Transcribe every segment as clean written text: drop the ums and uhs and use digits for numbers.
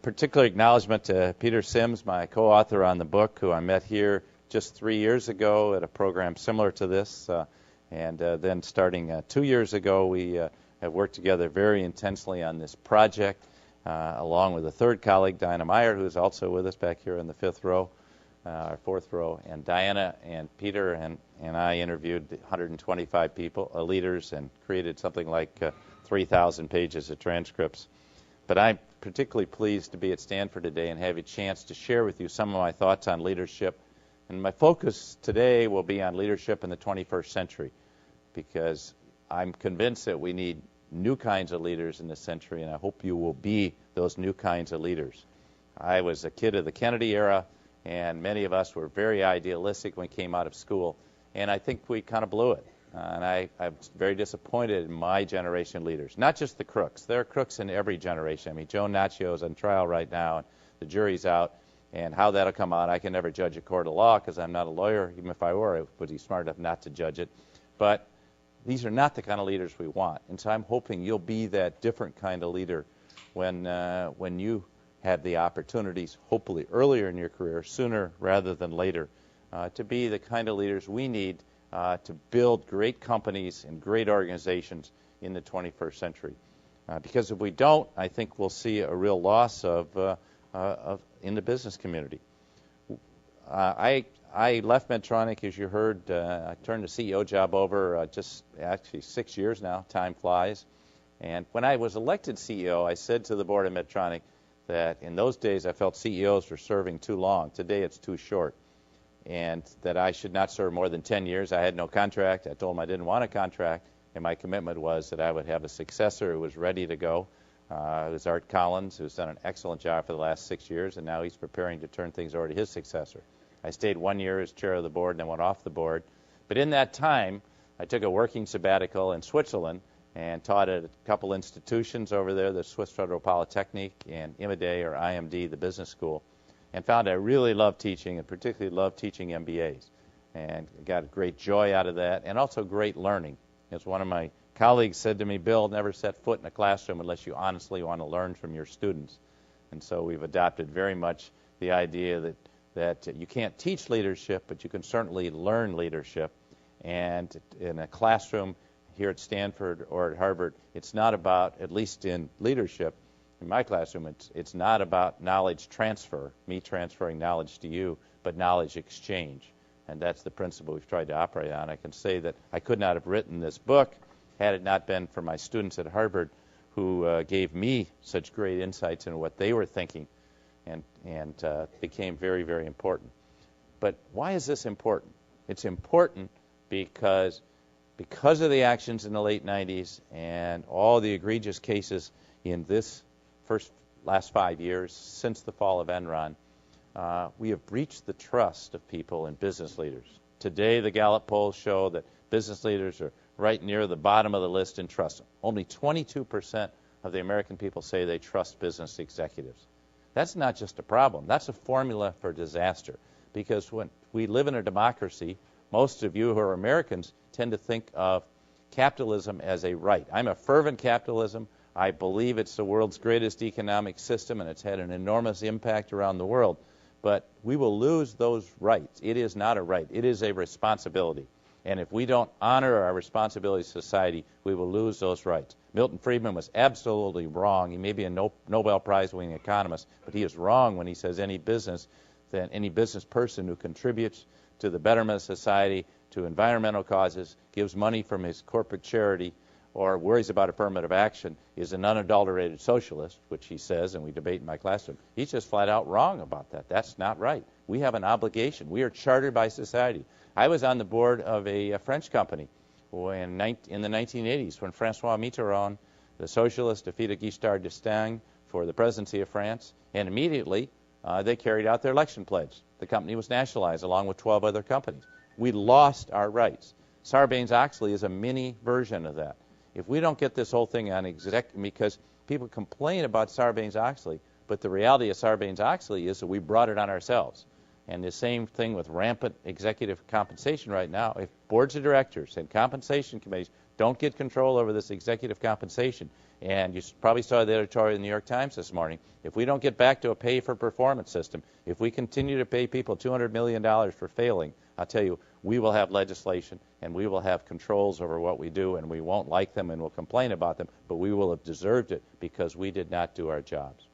particular acknowledgement to Peter Sims, my co-author on the book, who I met here just 3 years ago at a program similar to this. And then starting 2 years ago, we have worked together very intensely on this project, along with a third colleague, Diana Meyer, who is also with us back here in the fifth row, our fourth row. And Diana and Peter and I interviewed 125 people, leaders, and created something like 3,000 pages of transcripts. But I'm particularly pleased to be at Stanford today and have a chance to share with you some of my thoughts on leadership. And my focus today will be on leadership in the 21st century, because I'm convinced that we need new kinds of leaders in this century, and I hope you will be those new kinds of leaders. I was a kid of the Kennedy era, and many of us were very idealistic when we came out of school, and I think we kind of blew it. And I'm very disappointed in my generation leaders, not just the crooks. There are crooks in every generation. I mean, Joe Naccio's on trial right now, and the jury's out, and how that'll come out, I can never judge a court of law because I'm not a lawyer. Even if I were, I would be smart enough not to judge it. But these are not the kind of leaders we want, and so I'm hoping you'll be that different kind of leader when you have the opportunities, hopefully earlier in your career, sooner rather than later, to be the kind of leaders we need to build great companies and great organizations in the 21st century. Because if we don't, I think we'll see a real loss in the business community. I left Medtronic, as you heard. I turned the CEO job over just actually 6 years now. Time flies. And when I was elected CEO, I said to the board of Medtronic that in those days I felt CEOs were serving too long. Today it's too short. And that I should not serve more than 10 years. I had no contract. I told them I didn't want a contract. And my commitment was that I would have a successor who was ready to go. It was Art Collins, who's done an excellent job for the last 6 years, and now he's preparing to turn things over to his successor. I stayed 1 year as chair of the board and then went off the board. But in that time, I took a working sabbatical in Switzerland and taught at a couple institutions over there, the Swiss Federal Polytechnic and IMADE, or IMD, the business school, and found I really loved teaching, and particularly loved teaching MBAs, and got great joy out of that, and also great learning. As one of my colleagues said to me, Bill, never set foot in a classroom unless you honestly want to learn from your students. And so we've adopted very much the idea that you can't teach leadership, but you can certainly learn leadership. And in a classroom here at Stanford or at Harvard, it's not about, at least in leadership, in my classroom, it's not about knowledge transfer, me transferring knowledge to you, but knowledge exchange. And that's the principle we've tried to operate on. I can say that I could not have written this book had it not been for my students at Harvard who gave me such great insights into what they were thinking and became very, very important. But why is this important? It's important because of the actions in the late 90s and all the egregious cases in this last 5 years since the fall of Enron, we have breached the trust of people and business leaders. Today, the Gallup polls show that business leaders are right near the bottom of the list in trust. Only 22% of the American people say they trust business executives. That's not just a problem. That's a formula for disaster. Because when we live in a democracy, most of you who are Americans tend to think of capitalism as a right. I'm a fervent capitalism. I believe it's the world's greatest economic system, and it's had an enormous impact around the world. But we will lose those rights. It is not a right. It is a responsibility. And if we don't honor our responsibility to society, we will lose those rights. Milton Friedman was absolutely wrong. He may be a Nobel Prize-winning economist, but he is wrong when he says any business person who contributes to the betterment of society, to environmental causes, gives money from his corporate charity, or worries about affirmative action is an unadulterated socialist, which he says, and we debate in my classroom. He's just flat out wrong about that. That's not right. We have an obligation. We are chartered by society. I was on the board of a French company in the 1980s when François Mitterrand, the socialist, defeated Giscard d'Estaing for the presidency of France, and immediately they carried out their election pledge. The company was nationalized along with 12 other companies. We lost our rights. Sarbanes-Oxley is a mini version of that. If we don't get this whole thing on because people complain about Sarbanes-Oxley, but the reality of Sarbanes-Oxley is that we brought it on ourselves. And the same thing with rampant executive compensation right now. If boards of directors and compensation committees Don't get control over this executive compensation. And you probably saw the editorial in the New York Times this morning. If we don't get back to a pay-for-performance system, if we continue to pay people $200 million for failing, I'll tell you, we will have legislation and we will have controls over what we do, and we won't like them and we'll complain about them, but we will have deserved it because we did not do our jobs.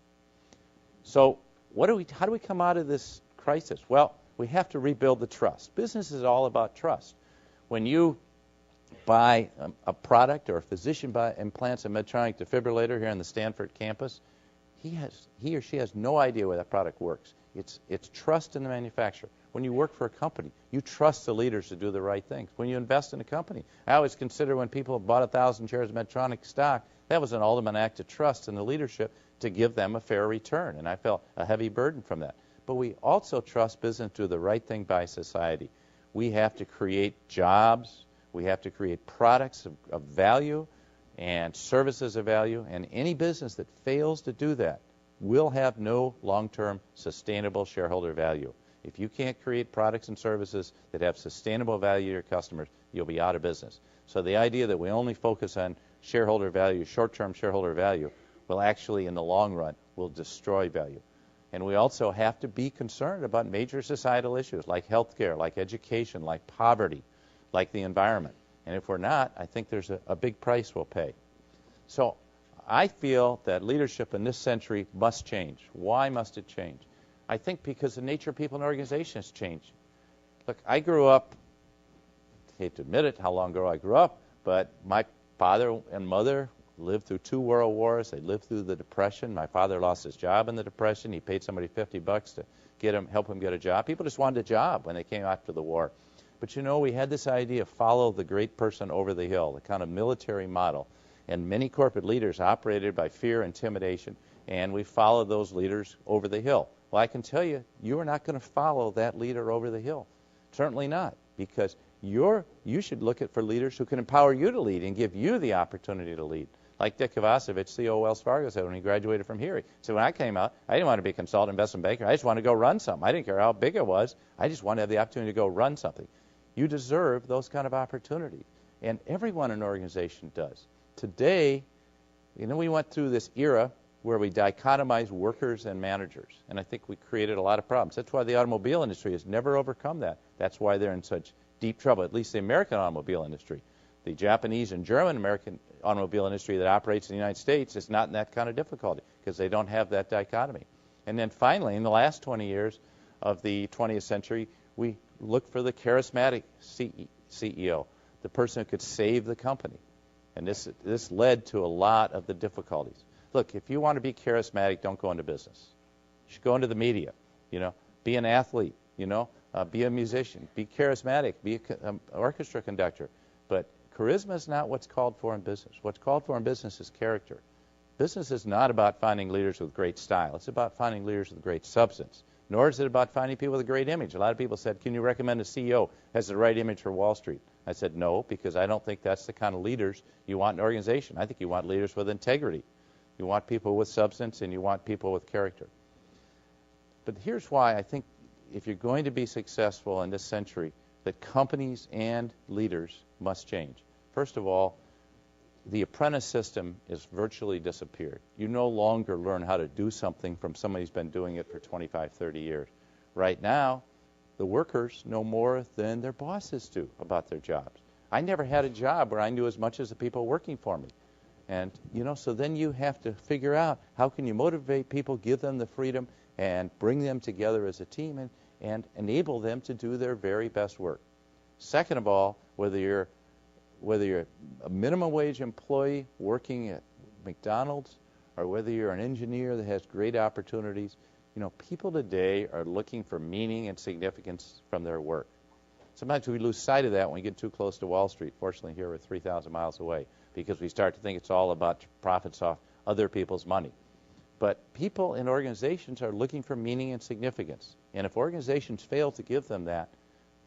So how do we come out of this crisis? Well, we have to rebuild the trust. Business is all about trust. When you buy a product, or a physician implants a Medtronic defibrillator here on the Stanford campus, he or she has no idea where that product works. It's trust in the manufacturer. When you work for a company, you trust the leaders to do the right things. When you invest in a company, I always consider when people bought 1,000 shares of Medtronic stock, that was an ultimate act of trust in the leadership to give them a fair return, and I felt a heavy burden from that. But we also trust business to do the right thing by society. We have to create jobs. We have to create products of value and services of value, and any business that fails to do that will have no long-term sustainable shareholder value. If you can't create products and services that have sustainable value to your customers, you'll be out of business. So the idea that we only focus on shareholder value, short-term shareholder value, will actually, in the long run, will destroy value. And we also have to be concerned about major societal issues like healthcare, like education, like poverty, like the environment. And if we're not, I think there's a big price we'll pay. So I feel that leadership in this century must change. Why must it change? I think because the nature of people and organizations has changed. Look, I grew up, I hate to admit it, how long ago I grew up, but my father and mother lived through 2 world wars. They lived through the Depression. My father lost his job in the Depression. He paid somebody $50 to help him get a job. People just wanted a job when they came after the war. But you know, we had this idea of follow the great person over the hill, the kind of military model. And many corporate leaders operated by fear, intimidation, and we followed those leaders over the hill. Well, I can tell you, you are not going to follow that leader over the hill. Certainly not, because you should look for leaders who can empower you to lead and give you the opportunity to lead. Like Dick Kovacevich, CEO of Wells Fargo, said when he graduated from here. He said, when I came out, I didn't want to be a consultant investment banker. I just wanted to go run something. I didn't care how big it was. I just wanted to have the opportunity to go run something. You deserve those kind of opportunities, and everyone in an organization does. Today, you know, we went through this era where we dichotomized workers and managers, and I think we created a lot of problems. That's why the automobile industry has never overcome that. That's why they're in such deep trouble, at least the American automobile industry. The Japanese and German-American automobile industry that operates in the United States is not in that kind of difficulty because they don't have that dichotomy. And then finally, in the last 20 years of the 20th century, we look for the charismatic CEO, the person who could save the company. And this led to a lot of the difficulties. Look, if you want to be charismatic, don't go into business. You should go into the media, be an athlete, be a musician, be charismatic, be an orchestra conductor. But charisma is not what's called for in business. What's called for in business is character. Business is not about finding leaders with great style. It's about finding leaders with great substance. Nor is it about finding people with a great image. A lot of people said, can you recommend a CEO who has the right image for Wall Street? I said, no, because I don't think that's the kind of leaders you want in an organization. I think you want leaders with integrity. You want people with substance, and you want people with character. But here's why I think if you're going to be successful in this century, that companies and leaders must change. First of all, the apprentice system is virtually disappeared. You no longer learn how to do something from somebody who's been doing it for 25, 30 years. Right now, the workers know more than their bosses do about their jobs. I never had a job where I knew as much as the people working for me. And, so then you have to figure out how can you motivate people, give them the freedom, and bring them together as a team and enable them to do their very best work. Second of all, whether you're a minimum wage employee working at McDonald's or whether you're an engineer that has great opportunities, people today are looking for meaning and significance from their work. Sometimes we lose sight of that when we get too close to Wall Street. Fortunately, here we're 3,000 miles away because we start to think it's all about profits off other people's money. But people in organizations are looking for meaning and significance. And if organizations fail to give them that,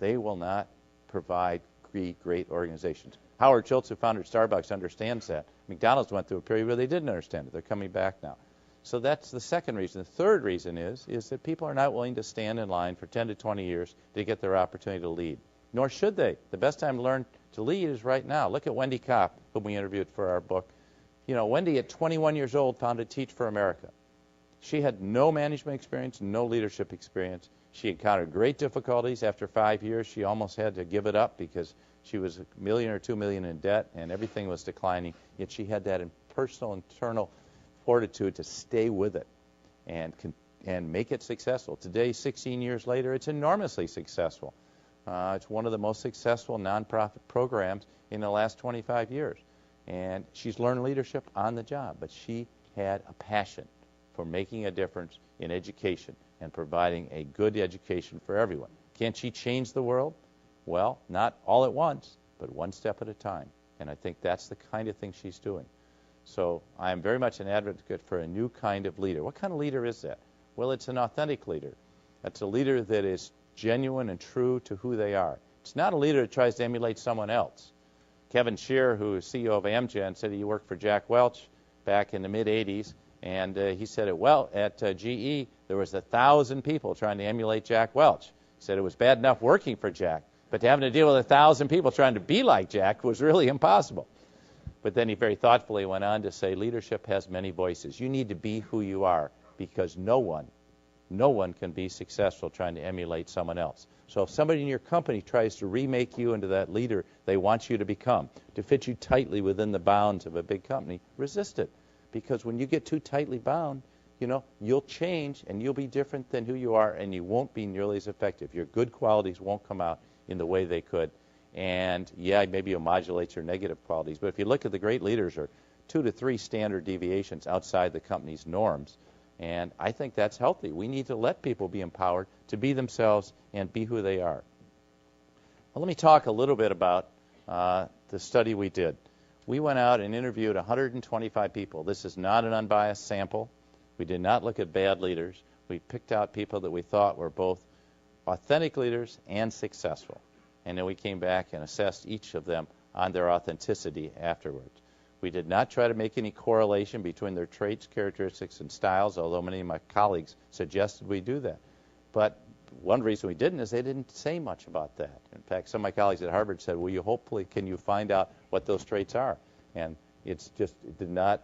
they will not provide great organizations. Howard Schultz, who founded Starbucks, understands that. McDonald's went through a period where they didn't understand it. They're coming back now. So that's the second reason. The third reason is that people are not willing to stand in line for 10 to 20 years to get their opportunity to lead. nor should they. The best time to learn to lead is right now. Look at Wendy Kopp, whom we interviewed for our book. You know, Wendy at 21 years old founded Teach for America. She had no management experience, no leadership experience. She encountered great difficulties. After 5 years, she almost had to give it up because she was $1 million or $2 million in debt and everything was declining. Yet she had that personal, internal fortitude to stay with it and make it successful. Today, 16 years later, it's enormously successful. It's one of the most successful nonprofit programs in the last 25 years. And she's learned leadership on the job, but she had a passion for making a difference in education and providing a good education for everyone. Can she change the world? Well, not all at once, but one step at a time. And I think that's the kind of thing she's doing. So I am very much an advocate for a new kind of leader. What kind of leader is that? Well, it's an authentic leader. It's a leader that is genuine and true to who they are. It's not a leader that tries to emulate someone else. Kevin Shear, who is CEO of Amgen, said he worked for Jack Welch back in the mid-'80s, and he said at GE there was 1,000 people trying to emulate Jack Welch. He said it was bad enough working for Jack, but having to deal with 1,000 people trying to be like Jack was really impossible. But then he very thoughtfully went on to say leadership has many voices. You need to be who you are because no one can be successful trying to emulate someone else. So if somebody in your company tries to remake you into that leader they want you to become, to fit you tightly within the bounds of a big company, resist it. Because when you get too tightly bound, you'll change and you'll be different than who you are and you won't be nearly as effective. Your good qualities won't come out in the way they could. And yeah, maybe you'll modulate your negative qualities. But if you look at the great leaders, are 2 to 3 standard deviations outside the company's norms. And I think that's healthy. We need to let people be empowered to be themselves and be who they are. Well, let me talk a little bit about the study we did. We went out and interviewed 125 people. This is not an unbiased sample. We did not look at bad leaders. We picked out people that we thought were both authentic leaders and successful. And then we came back and assessed each of them on their authenticity afterwards. We did not try to make any correlation between their traits, characteristics, and styles, although many of my colleagues suggested we do that. But one reason we didn't is they didn't say much about that. In fact, some of my colleagues at Harvard said, well, can you find out what those traits are? And it did not,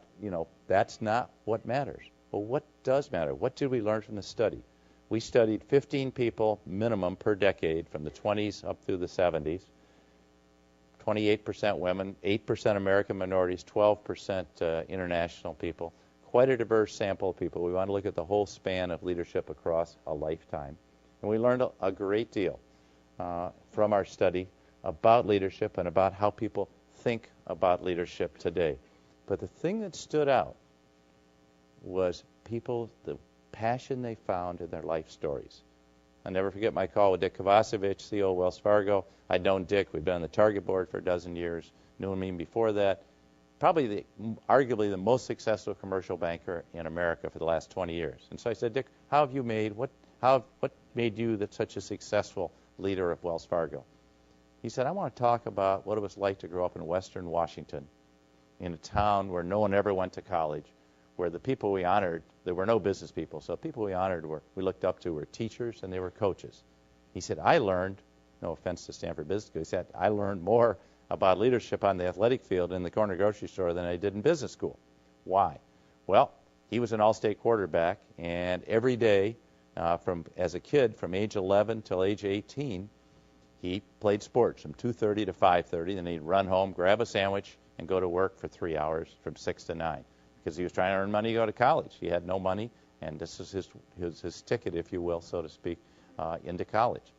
that's not what matters. Well, what does matter? What did we learn from the study? We studied 15 people minimum per decade from the 20s up through the 70s. 28% women, 8% American minorities, 12% international people. Quite a diverse sample of people. We want to look at the whole span of leadership across a lifetime. And we learned a great deal from our study about leadership and about how people think about leadership today. But the thing that stood out was the passion they found in their life stories. I'll never forget my call with Dick Kovacevic, CEO of Wells Fargo. I'd known Dick. We'd been on the Target board for a dozen years. Knew him even before that. Probably arguably the most successful commercial banker in America for the last 20 years. And so I said, Dick, what made you such a successful leader of Wells Fargo? He said, I want to talk about what it was like to grow up in Western Washington, in a town where no one ever went to college, where the people we honored, there were no business people, so the people we honored we looked up to were teachers and they were coaches. He said, I learned, no offense to Stanford Business School, he said, I learned more about leadership on the athletic field in the corner grocery store than I did in business school. Why? Well, he was an all-state quarterback, and every day as a kid, from age 11 till age 18, he played sports from 2:30 to 5:30, then he'd run home, grab a sandwich, and go to work for 3 hours from 6 to 9. Because he was trying to earn money to go to college. He had no money, and this was his ticket, if you will, so to speak, into college.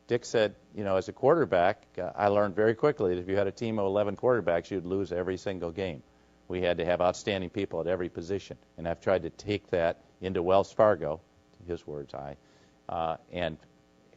Dick said, as a quarterback, I learned very quickly that if you had a team of 11 quarterbacks, you'd lose every single game. We had to have outstanding people at every position, and I've tried to take that into Wells Fargo, his words, and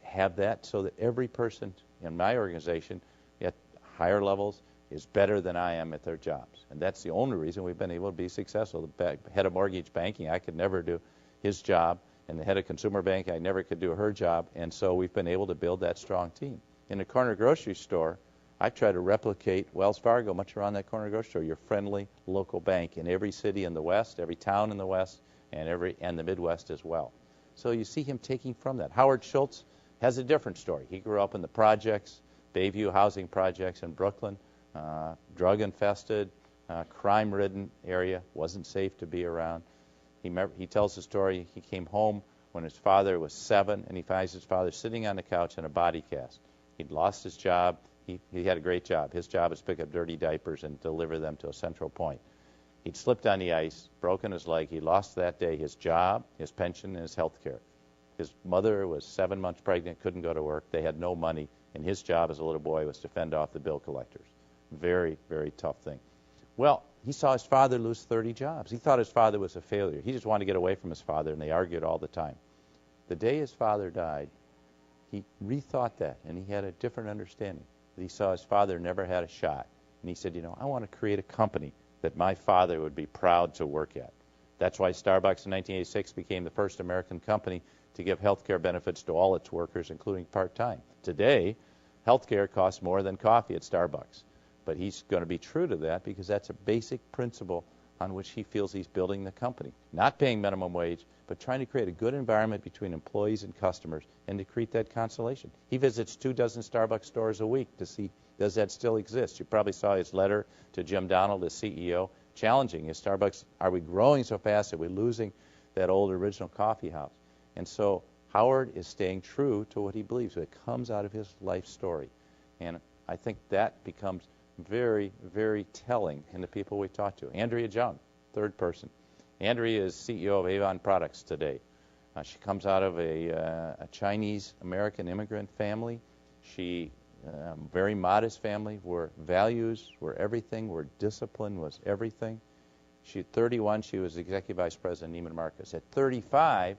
have that so that every person in my organization at higher levels is better than I am at their jobs. And that's the only reason we've been able to be successful. The head of mortgage banking, I could never do his job, and the head of consumer banking, I never could do her job, and so we've been able to build that strong team. In a corner grocery store, I try to replicate Wells Fargo much around that corner grocery store, your friendly local bank in every city in the West, every town in the West, and the Midwest as well. So you see him taking from that. Howard Schultz has a different story. He grew up in the projects, Bayview housing projects in Brooklyn, drug-infested, crime-ridden area, wasn't safe to be around. He tells the story, he came home when his father was 7, and he finds his father sitting on the couch in a body cast. He'd lost his job. He had a great job. His job was to pick up dirty diapers and deliver them to a central point. He'd slipped on the ice, broken his leg. He lost that day his job, his pension, and his health care. His mother was 7 months pregnant, couldn't go to work. They had no money, and his job as a little boy was to fend off the bill collectors. Very, very tough thing. Well, he saw his father lose 30 jobs. He thought his father was a failure. He just wanted to get away from his father, and they argued all the time. The day his father died, he rethought that, and he had a different understanding. He saw his father never had a shot, and he said, I want to create a company that my father would be proud to work at. That's why Starbucks in 1986 became the first American company to give health care benefits to all its workers, including part-time. Today, health care costs more than coffee at Starbucks. But he's going to be true to that because that's a basic principle on which he feels he's building the company. Not paying minimum wage, but trying to create a good environment between employees and customers and to create that consolation. He visits 24 Starbucks stores a week to see, does that still exist? You probably saw his letter to Jim Donald, his CEO, challenging his Starbucks, are we growing so fast that we're losing that old original coffee house? And so Howard is staying true to what he believes. It comes out of his life story. And I think that becomes very, very telling in the people we talk to. Andrea Jung, third person. Andrea is CEO of Avon Products today. She comes out of a Chinese-American immigrant family. She, very modest family, where values were everything, where discipline was everything. At 31, she was executive vice president of Neiman Marcus. At 35,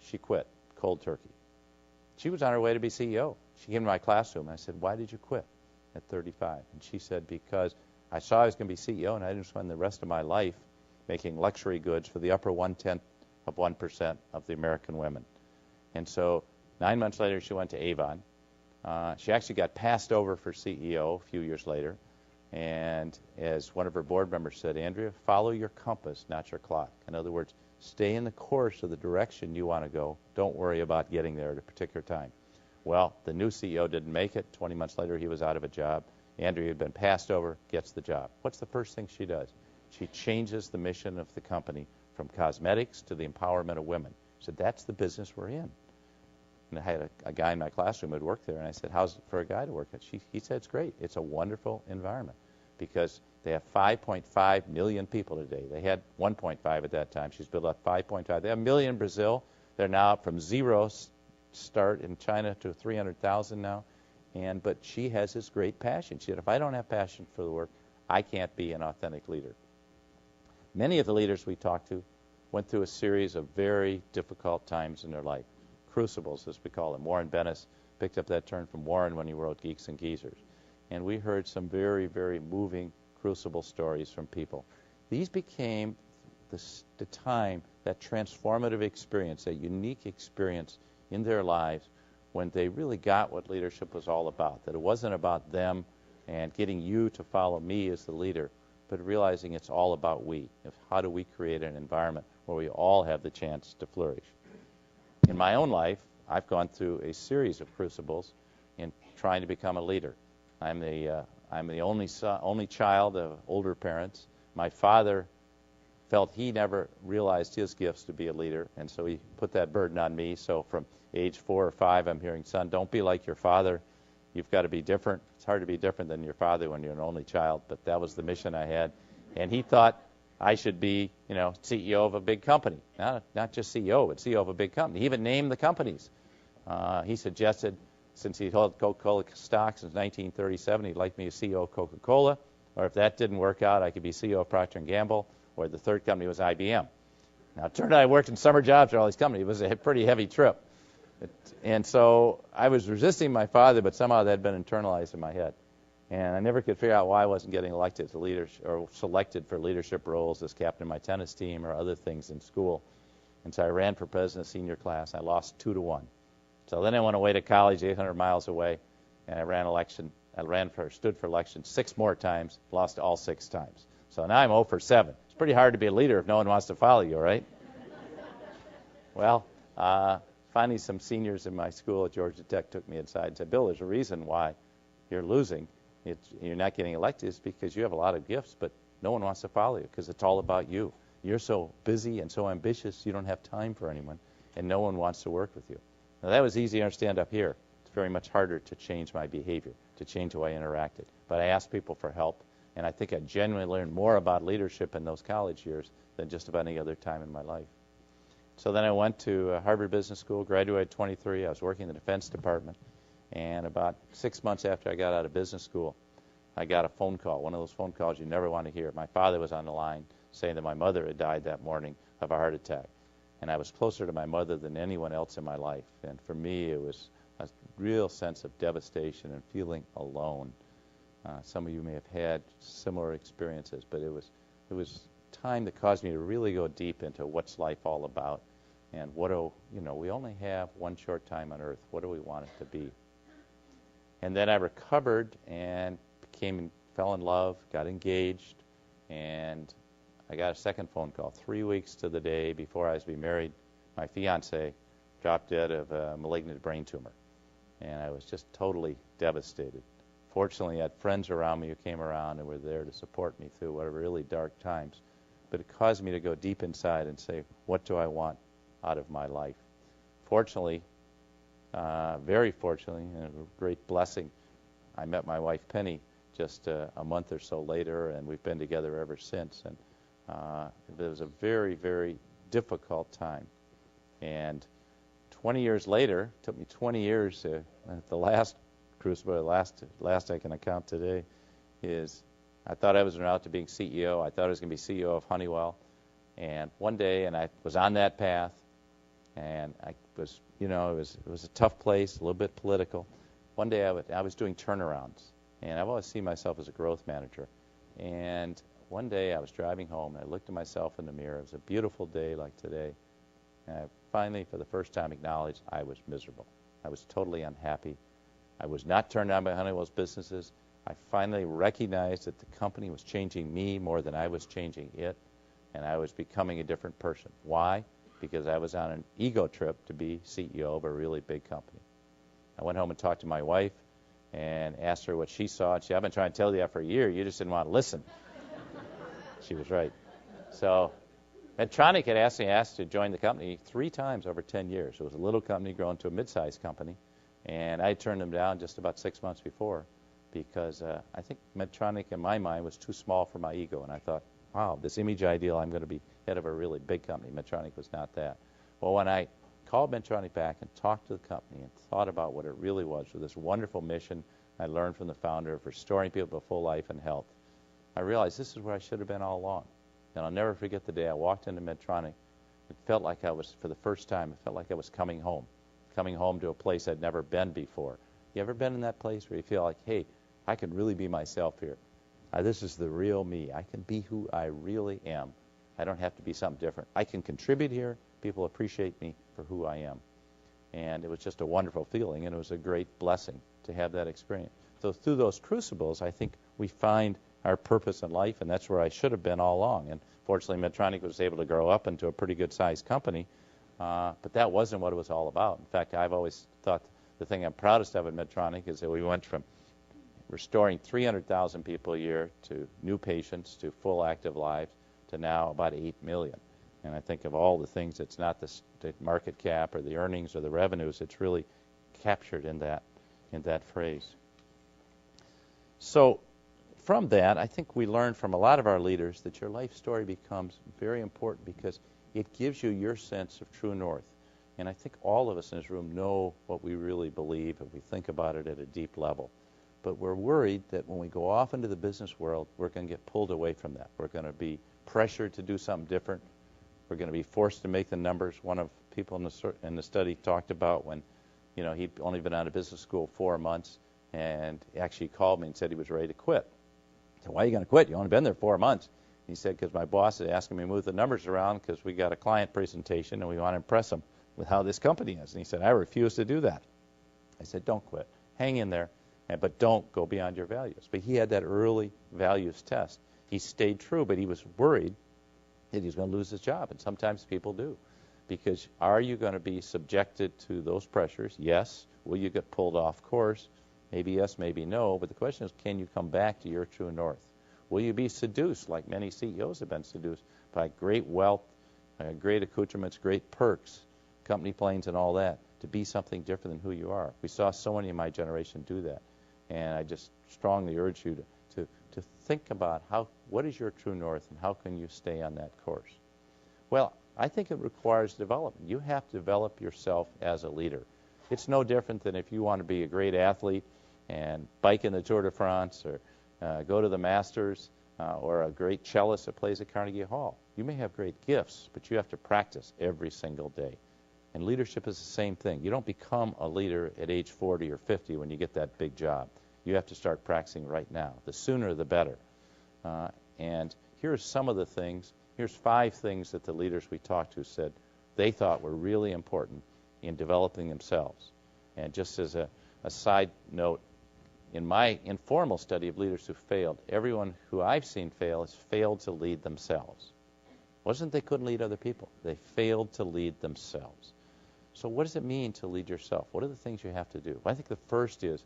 she quit, cold turkey. She was on her way to be CEO. She came to my classroom, and I said, why did you quit at 35? And she said, because I saw I was going to be CEO, and I didn't spend the rest of my life making luxury goods for the upper 1/10 of 1% of the American women. And so 9 months later, she went to Avon. She actually got passed over for CEO a few years later. And as one of her board members said, Andrea, follow your compass, not your clock. In other words, stay in the course of the direction you want to go. Don't worry about getting there at a particular time. Well, the new CEO didn't make it. 20 months later, he was out of a job. Andrea had been passed over, gets the job. What's the first thing she does? She changes the mission of the company from cosmetics to the empowerment of women. She said, that's the business we're in. And I had a guy in my classroom who had worked there, and I said, how's it for a guy to work at? He said, it's great. It's a wonderful environment because they have 5.5 million people today. They had 1.5 at that time. She's built up 5.5. They have 1 million in Brazil. They're now up from zero start in China to 300,000 now. But she has this great passion. She said, if I don't have passion for the work, I can't be an authentic leader. Many of the leaders we talked to went through a series of very difficult times in their life. Crucibles, as we call them. Warren Bennis picked up that term from Warren when he wrote Geeks and Geezers. And we heard some very, very moving crucible stories from people. These became the time, that transformative experience, that unique experience in their lives when they really got what leadership was all about, that it wasn't about them and getting you to follow me as the leader, but realizing it's all about we. How do we create an environment where we all have the chance to flourish? In my own life, I've gone through a series of crucibles in trying to become a leader. I'm the only child of older parents. My father felt he never realized his gifts to be a leader, and so he put that burden on me. So from age 4 or 5, I'm hearing, son, don't be like your father. You've got to be different. It's hard to be different than your father when you're an only child, but that was the mission I had. And he thought I should be, CEO of a big company. Not just CEO, but CEO of a big company. He even named the companies. He suggested, since he held Coca-Cola stock since 1937, he'd like me as CEO of Coca-Cola, or if that didn't work out, I could be CEO of Procter & Gamble, or the third company was IBM. Now, it turned out I worked in summer jobs at all these companies. It was a pretty heavy trip. And so I was resisting my father, but somehow that had been internalized in my head. And I never could figure out why I wasn't getting elected to leadership or selected for leadership roles as captain of my tennis team or other things in school. And so I ran for president of senior class. I lost 2-1. So then I went away to college 800 miles away, and stood for election 6 more times, lost all 6 times. So now I'm 0 for 7. It's pretty hard to be a leader if no one wants to follow you, right? Well, finally some seniors in my school at Georgia Tech took me inside and said, Bill, there's a reason why you're losing. You're not getting elected. It's because you have a lot of gifts, but no one wants to follow you because it's all about you. You're so busy and so ambitious, you don't have time for anyone, and no one wants to work with you. Now, that was easy to understand up here. It's very much harder to change my behavior, to change how I interacted. But I asked people for help, and I think I genuinely learned more about leadership in those college years than just about any other time in my life. So then I went to Harvard Business School, graduated at 23. I was working in the Defense Department. And about 6 months after I got out of business school, I got a phone call, one of those phone calls you never want to hear. My father was on the line saying that my mother had died that morning of a heart attack. And I was closer to my mother than anyone else in my life. And for me, it was a real sense of devastation and feeling alone. Some of you may have had similar experiences, but it was time that caused me to really go deep into what's life all about. And we only have one short time on earth. What do we want it to be? And then I recovered and fell in love, got engaged, and I got a second phone call 3 weeks to the day before I was to be married. My fiance dropped dead of a malignant brain tumor, and I was just totally devastated. Fortunately, I had friends around me who came around and were there to support me through what were really dark times. But it caused me to go deep inside and say, what do I want out of my life? Fortunately, very fortunately, and a great blessing, I met my wife Penny just a month or so later, and we've been together ever since. And it was a very, very difficult time. And 20 years later, it took me 20 years at the last crucible, last I can account today, is I thought I was on route to being CEO. I thought I was going to be CEO of Honeywell. And one day, and I was on that path, and I was, it was a tough place, a little bit political. One day I was doing turnarounds, and I've always seen myself as a growth manager. And one day I was driving home, and I looked at myself in the mirror. It was a beautiful day like today. And I finally, for the first time, acknowledged I was miserable. I was totally unhappy. I was not turned on by Honeywell's businesses. I finally recognized that the company was changing me more than I was changing it, and I was becoming a different person. Why? Because I was on an ego trip to be CEO of a really big company. I went home and talked to my wife and asked her what she saw. And I've been trying to tell you that for a year. You just didn't want to listen. She was right. So Medtronic had asked to join the company 3 times over 10 years. It was a little company growing to a mid-sized company, and I turned them down just about 6 months before because I think Medtronic, in my mind, was too small for my ego. And I thought, wow, this image ideal, I'm going to be head of a really big company. Medtronic was not that. Well, when I called Medtronic back and talked to the company and thought about what it really was with this wonderful mission I learned from the founder of restoring people to full life and health, I realized this is where I should have been all along. And I'll never forget the day I walked into Medtronic. It felt like I was, for the first time, it felt like I was coming home to a place I'd never been before. You ever been in that place where you feel like, hey, I can really be myself here? This is the real me. I can be who I really am. I don't have to be something different. I can contribute here. People appreciate me for who I am. And it was just a wonderful feeling, and it was a great blessing to have that experience. So through those crucibles, I think we find our purpose in life, and that's where I should have been all along. And fortunately, Medtronic was able to grow up into a pretty good-sized company, but that wasn't what it was all about. In fact, I've always thought the thing I'm proudest of at Medtronic is that we went from restoring 300,000 people a year to new patients to full active lives to now about 8 million. And I think of all the things, it's not the market cap or the earnings or the revenues. It's really captured in that phrase. So from that, I think we learn from a lot of our leaders that your life story becomes very important because it gives you your sense of true north. And I think all of us in this room know what we really believe if we think about it at a deep level. But we're worried that when we go off into the business world, we're going to get pulled away from that. We're going to be pressured to do something different. We're going to be forced to make the numbers. One of the people in the study talked about when, he'd only been out of business school 4 months, and actually called me and said he was ready to quit. I said, why are you going to quit? You've only been there 4 months. He said, because my boss is asking me to move the numbers around because we got a client presentation and we want to impress them with how this company is. And he said, I refuse to do that. I said, don't quit. Hang in there. But don't go beyond your values. But he had that early values test. He stayed true, but he was worried that he was going to lose his job, and sometimes people do. Because are you going to be subjected to those pressures? Yes. Will you get pulled off course? Maybe yes, maybe no. But the question is, can you come back to your true north? Will you be seduced, like many CEOs have been seduced, by great wealth, great accoutrements, great perks, company planes and all that, to be something different than who you are? We saw so many in my generation do that. And I just strongly urge you to think about what is your true north and how can you stay on that course? Well, I think it requires development. You have to develop yourself as a leader. It's no different than if you want to be a great athlete and bike in the Tour de France or go to the Masters or a great cellist that plays at Carnegie Hall. You may have great gifts, but you have to practice every single day. And leadership is the same thing. You don't become a leader at age 40 or 50 when you get that big job. You have to start practicing right now. The sooner, the better. And here's some of the things. Here's 5 things that the leaders we talked to said they thought were really important in developing themselves. And just as a side note, in my informal study of leaders who failed, everyone who I've seen fail has failed to lead themselves. It wasn't they couldn't lead other people. They failed to lead themselves. So what does it mean to lead yourself? What are the things you have to do? Well, I think the first is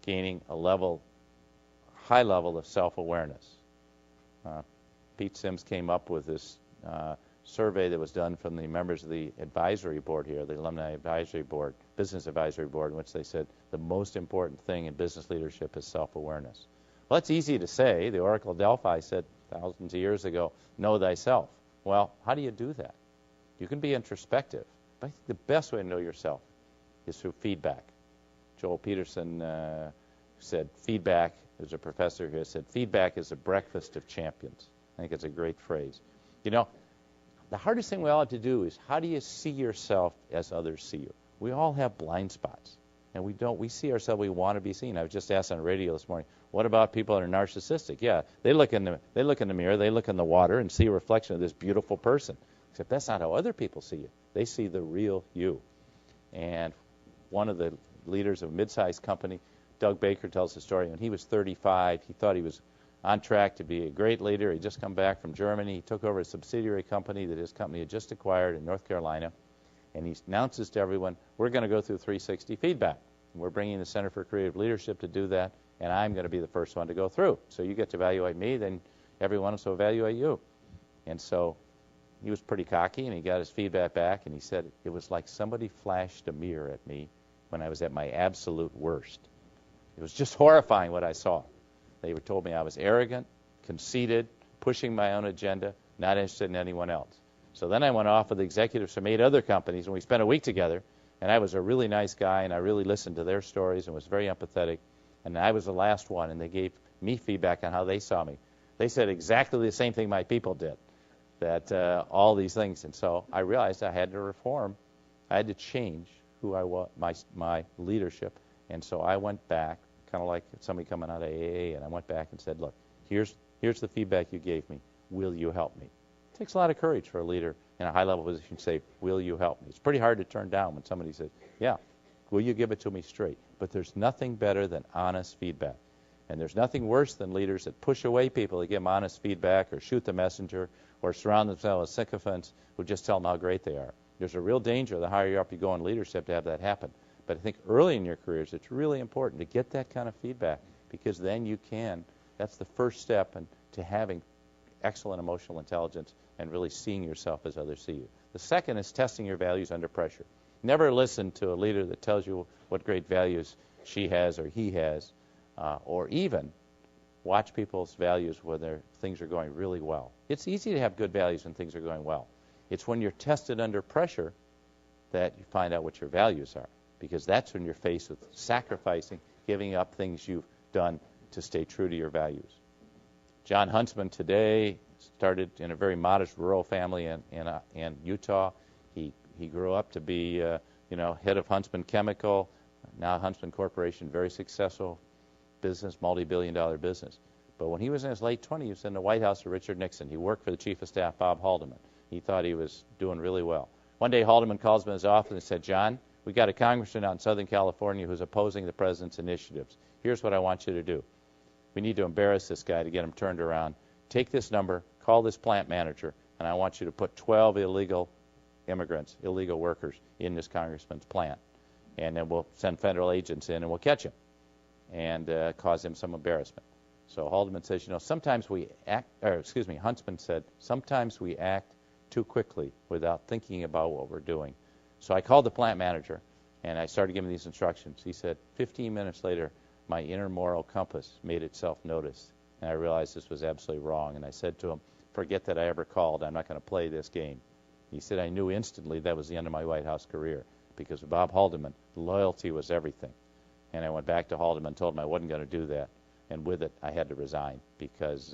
gaining a high level of self-awareness. Pete Sims came up with this survey that was done from the members of the advisory board here, the Alumni Advisory Board, Business Advisory Board, in which they said the most important thing in business leadership is self-awareness. Well, it's easy to say. The Oracle of Delphi said thousands of years ago, know thyself. Well, how do you do that? You can be introspective, but I think the best way to know yourself is through feedback. Joel Peterson said feedback, there's a professor here, said feedback is a breakfast of champions. I think it's a great phrase. You know, the hardest thing we all have to do is how do you see yourself as others see you? We all have blind spots, and we see ourselves, we want to be seen. I was just asked on the radio this morning, what about people that are narcissistic? Yeah, they look in the mirror, they look in the water and see a reflection of this beautiful person. Except that's not how other people see you. They see the real you. And one of the leaders of a mid-sized company, Doug Baker, tells the story. When he was 35, he thought he was on track to be a great leader. He'd just come back from Germany. He took over a subsidiary company that his company had just acquired in North Carolina. And he announces to everyone, we're going to go through 360 feedback. And we're bringing the Center for Creative Leadership to do that, and I'm going to be the first one to go through. So you get to evaluate me, then everyone else will evaluate you. And so he was pretty cocky, and he got his feedback back, and he said, it was like somebody flashed a mirror at me when I was at my absolute worst. It was just horrifying what I saw. They told me I was arrogant, conceited, pushing my own agenda, not interested in anyone else. So then I went off with the executives from 8 other companies, and we spent a week together, and I was a really nice guy, and I really listened to their stories and was very empathetic, and I was the last one, and they gave me feedback on how they saw me. They said exactly the same thing my people did, that all these things. And so I realized I had to reform. I had to change who I was, my leadership. And so I went back, kind of like somebody coming out of AA, and I went back and said, look, here's the feedback you gave me. Will you help me? It takes a lot of courage for a leader in a high-level position to say, will you help me? It's pretty hard to turn down when somebody says, yeah, will you give it to me straight? But there's nothing better than honest feedback. And there's nothing worse than leaders that push away people that give them honest feedback or shoot the messenger or surround themselves with sycophants who just tell them how great they are. There's a real danger the higher up you go in leadership to have that happen. But I think early in your careers, it's really important to get that kind of feedback because then you can. That's the first step to having excellent emotional intelligence and really seeing yourself as others see you. The second is testing your values under pressure. Never listen to a leader that tells you what great values she has or he has, or even watch people's values when things are going really well. It's easy to have good values when things are going well. It's when you're tested under pressure that you find out what your values are, because that's when you're faced with sacrificing, giving up things you've done to stay true to your values. John Huntsman today started in a very modest rural family in Utah. He grew up to be head of Huntsman Chemical, now Huntsman Corporation, very successful business, multi-billion-dollar business. But when he was in his late 20s, he was in the White House with Richard Nixon. He worked for the Chief of Staff, Bob Haldeman. He thought he was doing really well. One day, Haldeman calls him in his office and said, John, we got a congressman out in Southern California who's opposing the president's initiatives. Here's what I want you to do. We need to embarrass this guy to get him turned around. Take this number, call this plant manager, and I want you to put 12 illegal immigrants, illegal workers in this congressman's plant. And then we'll send federal agents in and we'll catch him and cause him some embarrassment. So Haldeman says, sometimes we act, Huntsman said, sometimes we act too quickly without thinking about what we're doing. So I called the plant manager and I started giving these instructions. He said, 15 minutes later, my inner moral compass made itself notice, and I realized this was absolutely wrong. And I said to him, forget that I ever called. I'm not going to play this game. He said, I knew instantly that was the end of my White House career, because with Bob Haldeman, loyalty was everything. And I went back to Haldeman and told him I wasn't going to do that. And with it, I had to resign because,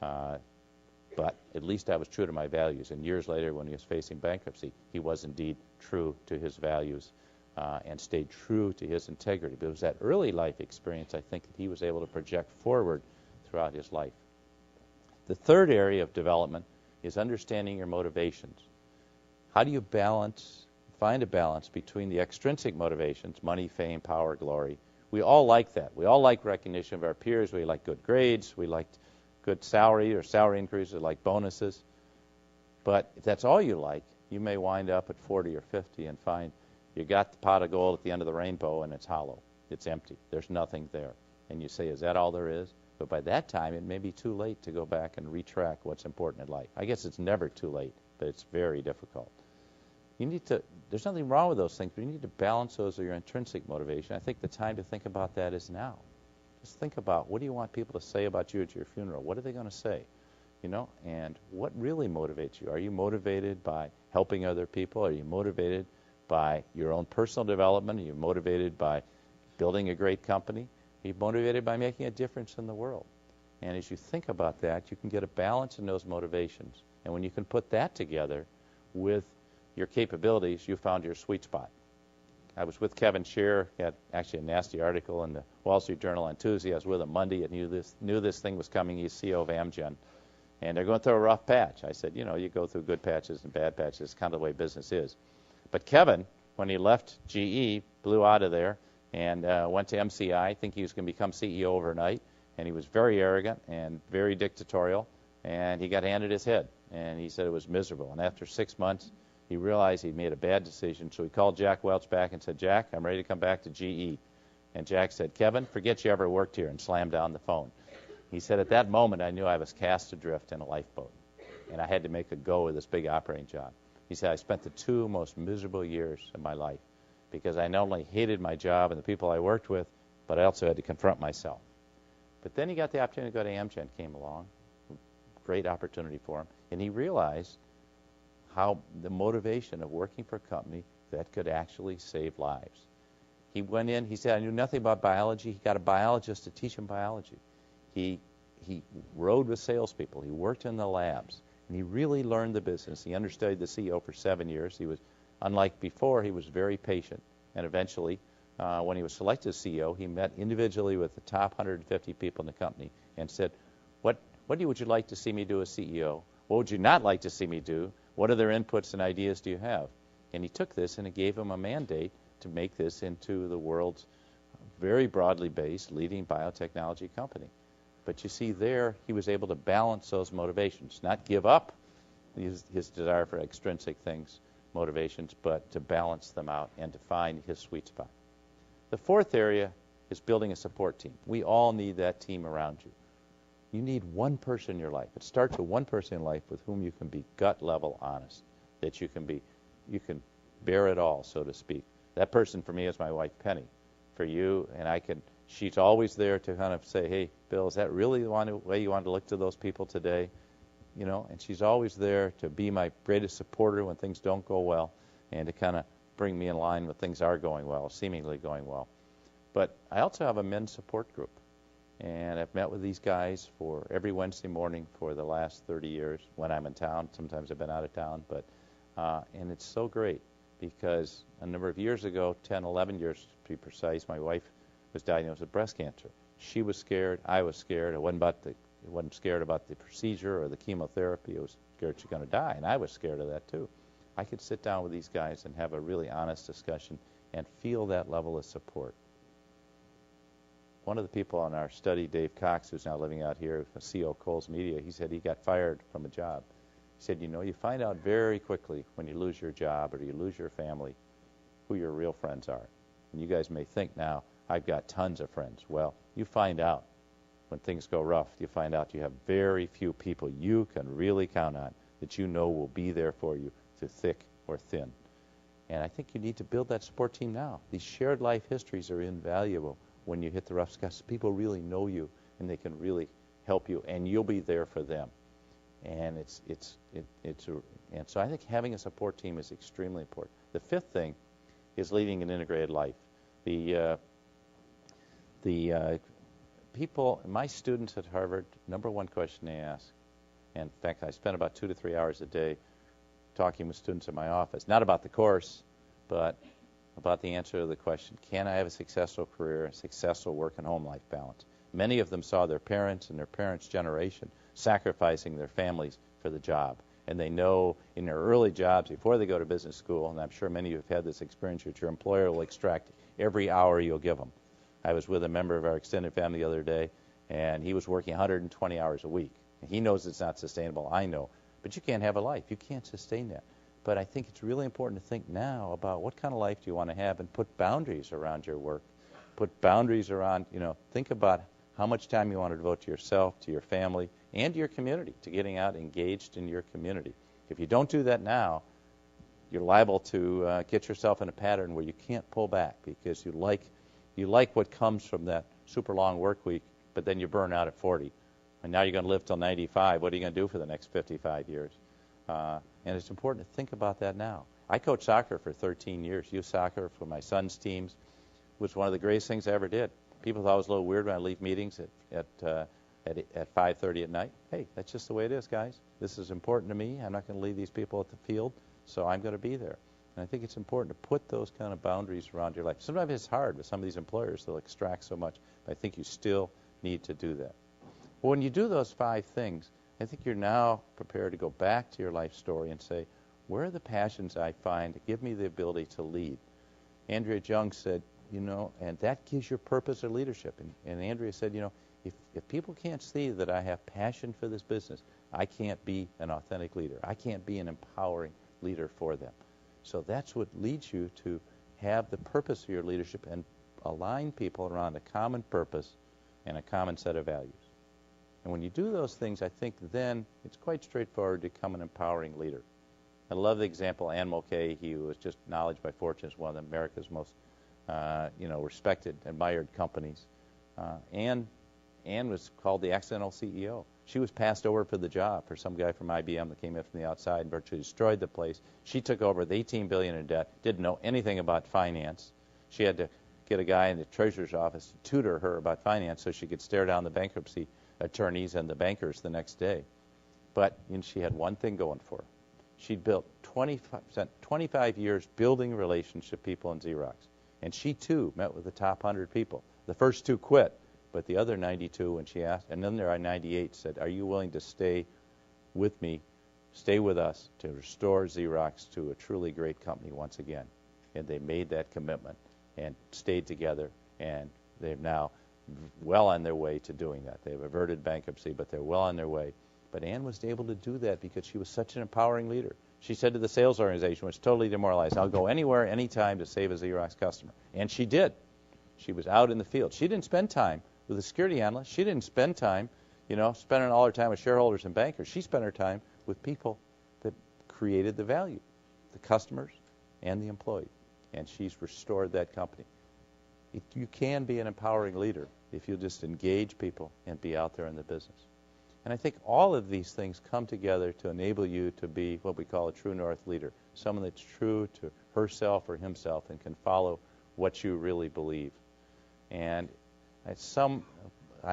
but at least I was true to my values. And years later, when he was facing bankruptcy, he was indeed true to his values and stayed true to his integrity. But it was that early life experience, I think, that he was able to project forward throughout his life. The third area of development is understanding your motivations. How do you find a balance between the extrinsic motivations, money, fame, power, glory? We all like that. We all like recognition of our peers. We like good grades. We like good salary or salary increases, like bonuses. But if that's all you like, you may wind up at 40 or 50 and find you got the pot of gold at the end of the rainbow and it's hollow. It's empty. There's nothing there. And you say, is that all there is? But by that time, it may be too late to go back and retrack what's important in life. I guess it's never too late, but it's very difficult. There's nothing wrong with those things, but you need to balance those with your intrinsic motivation. I think the time to think about that is now. Just think about, what do you want people to say about you at your funeral? What are they going to say? And what really motivates you? Are you motivated by helping other people? Are you motivated by your own personal development? Are you motivated by building a great company? Are you motivated by making a difference in the world? And as you think about that, you can get a balance in those motivations. And when you can put that together with your capabilities, you found your sweet spot. I was with Kevin Shearer. He had actually a nasty article in the Wall Street Journal on Tuesday. I was with him Monday and knew this thing was coming. He's CEO of Amgen. And they're going through a rough patch. I said, you go through good patches and bad patches. It's kind of the way business is. But Kevin, when he left GE, blew out of there and went to MCI. I think he was going to become CEO overnight. And he was very arrogant and very dictatorial. And he got handed his head. And he said it was miserable. And after 6 months, he realized he'd made a bad decision, so he called Jack Welch back and said, Jack, I'm ready to come back to GE. And Jack said, Kevin, forget you ever worked here, and slammed down the phone. He said, at that moment, I knew I was cast adrift in a lifeboat, and I had to make a go of this big operating job. He said, I spent the 2 most miserable years of my life because I not only hated my job and the people I worked with, but I also had to confront myself. But then he got the opportunity to go to Amgen, came along, great opportunity for him, and he realized how the motivation of working for a company that could actually save lives. He went in, he said, I knew nothing about biology. He got a biologist to teach him biology. He rode with salespeople. He worked in the labs, and he really learned the business. He understudied the CEO for 7 years. He was, unlike before, he was very patient. And eventually, when he was selected as CEO, he met individually with the top 150 people in the company and said, what would you like to see me do as CEO? What would you not like to see me do? What other inputs and ideas do you have? And he took this and it gave him a mandate to make this into the world's very broadly based leading biotechnology company. But you see there, he was able to balance those motivations, not give up his desire for extrinsic things, motivations, but to balance them out and to find his sweet spot. The fourth area is building a support team. We all need that team around you. You need one person in your life. It starts with one person in life with whom you can be gut level honest, that you can bear it all, so to speak. That person for me is my wife, Penny. For you, and she's always there to kind of say, hey, Bill, is that really the way you want to look to those people today? And she's always there to be my greatest supporter when things don't go well and to kind of bring me in line when things are going well, seemingly going well. But I also have a men's support group. And I've met with these guys for every Wednesday morning for the last 30 years when I'm in town. Sometimes I've been out of town. And it's so great because a number of years ago, 10, 11 years to be precise, my wife was diagnosed with breast cancer. She was scared. I was scared. I wasn't scared about the procedure or the chemotherapy. I was scared she's going to die, and I was scared of that too. I could sit down with these guys and have a really honest discussion and feel that level of support. One of the people on our study, Dave Cox, who's now living out here, CEO of Kohl's Media, he said he got fired from a job. He He said, you find out very quickly when you lose your job or you lose your family who your real friends are. And you guys may think now, I've got tons of friends. Well, you find out when things go rough, you find out you have very few people you can really count on that will be there for you through thick or thin. And I think you need to build that support team now. These shared life histories are invaluable when you hit the rough spots. People really know you, and they can really help you, and you'll be there for them. And and so I think having a support team is extremely important. The fifth thing is leading an integrated life. The people, my students at Harvard, number one question they ask, and in fact, I spend about 2 to 3 hours a day talking with students in my office, not about the course, but about the answer to the question, can I have a successful career, a successful work and home life balance? Many of them saw their parents and their parents' generation sacrificing their families for the job. And they know in their early jobs, before they go to business school, and I'm sure many of you have had this experience, that your employer will extract every hour you'll give them. I was with a member of our extended family the other day, and he was working 120 hours a week. And he knows it's not sustainable, I know. But you can't have a life. You can't sustain that. But I think it's really important to think now about what kind of life do you want to have and put boundaries around your work. Put boundaries around, think about how much time you want to devote to yourself, to your family, and to your community, to getting out engaged in your community. If you don't do that now, you're liable to get yourself in a pattern where you can't pull back because you like what comes from that super long work week, but then you burn out at 40. And now you're going to live till 95. What are you going to do for the next 55 years? And it's important to think about that now. I coached soccer for 13 years, youth soccer for my son's teams. It was one of the greatest things I ever did. People thought it was a little weird when I leave meetings at 5:30 at night. Hey, that's just the way it is, guys. This is important to me. I'm not going to leave these people at the field, so I'm going to be there. And I think it's important to put those kind of boundaries around your life. Sometimes it's hard with some of these employers. They'll extract so much, but I think you still need to do that. Well, when you do those 5 things, I think you're now prepared to go back to your life story and say, where are the passions I find that give me the ability to lead? Andrea Jung said, and that gives you purpose or leadership. And Andrea said, if people can't see that I have passion for this business, I can't be an authentic leader. I can't be an empowering leader for them. So that's what leads you to have the purpose of your leadership and align people around a common purpose and a common set of values. And when you do those things, I think then it's quite straightforward to become an empowering leader. I love the example Anne Mulcahy, who was just acknowledged by Fortune as one of America's most respected, admired companies. Anne was called the accidental CEO. She was passed over for the job for some guy from IBM that came in from the outside and virtually destroyed the place. She took over with $18 billion in debt, didn't know anything about finance. She had to get a guy in the treasurer's office to tutor her about finance so she could stare down the bankruptcy attorneys and the bankers the next day. But she had one thing going for her. She'd built 25 years building relationship people in Xerox. And she, too, met with the top 100 people. The first 2 quit, but the other 92, when she asked, and then there are 98, said, are you willing to stay with me, stay with us, to restore Xerox to a truly great company once again? And they made that commitment and stayed together, and they're now well on their way to doing that. They've averted bankruptcy, but they're well on their way. But Anne was able to do that because she was such an empowering leader. She said to the sales organization, which was totally demoralized, I'll go anywhere, anytime to save a Xerox customer. And she did. She was out in the field. She didn't spend time with a security analyst. She didn't spend time, spending all her time with shareholders and bankers. She spent her time with people that created the value, the customers and the employee. And she's restored that company. You can be an empowering leader if you just engage people and be out there in the business. And I think all of these things come together to enable you to be what we call a true north leader, someone that's true to herself or himself and can follow what you really believe. And I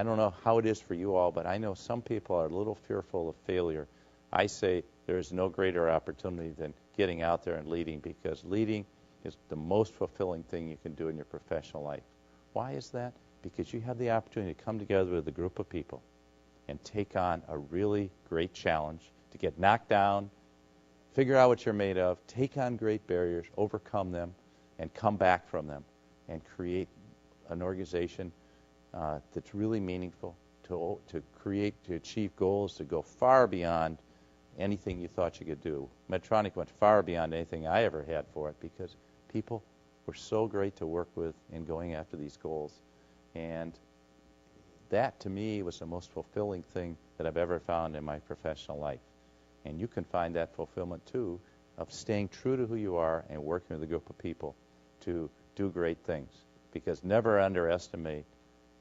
don't know how it is for you all, but I know some people are a little fearful of failure. I say there is no greater opportunity than getting out there and leading, because leading is the most fulfilling thing you can do in your professional life. Why is that? Because you have the opportunity to come together with a group of people and take on a really great challenge, to get knocked down, figure out what you're made of, take on great barriers, overcome them, and come back from them, and create an organization that's really meaningful, to achieve goals, to go far beyond anything you thought you could do. Medtronic went far beyond anything I ever had for it because people were so great to work with in going after these goals. And that, to me, was the most fulfilling thing that I've ever found in my professional life. And you can find that fulfillment, too, of staying true to who you are and working with a group of people to do great things. Because never underestimate,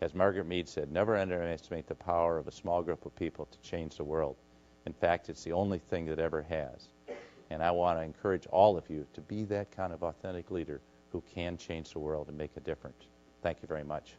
as Margaret Mead said, never underestimate the power of a small group of people to change the world. In fact, it's the only thing that ever has. And I want to encourage all of you to be that kind of authentic leader who can change the world and make a difference. Thank you very much.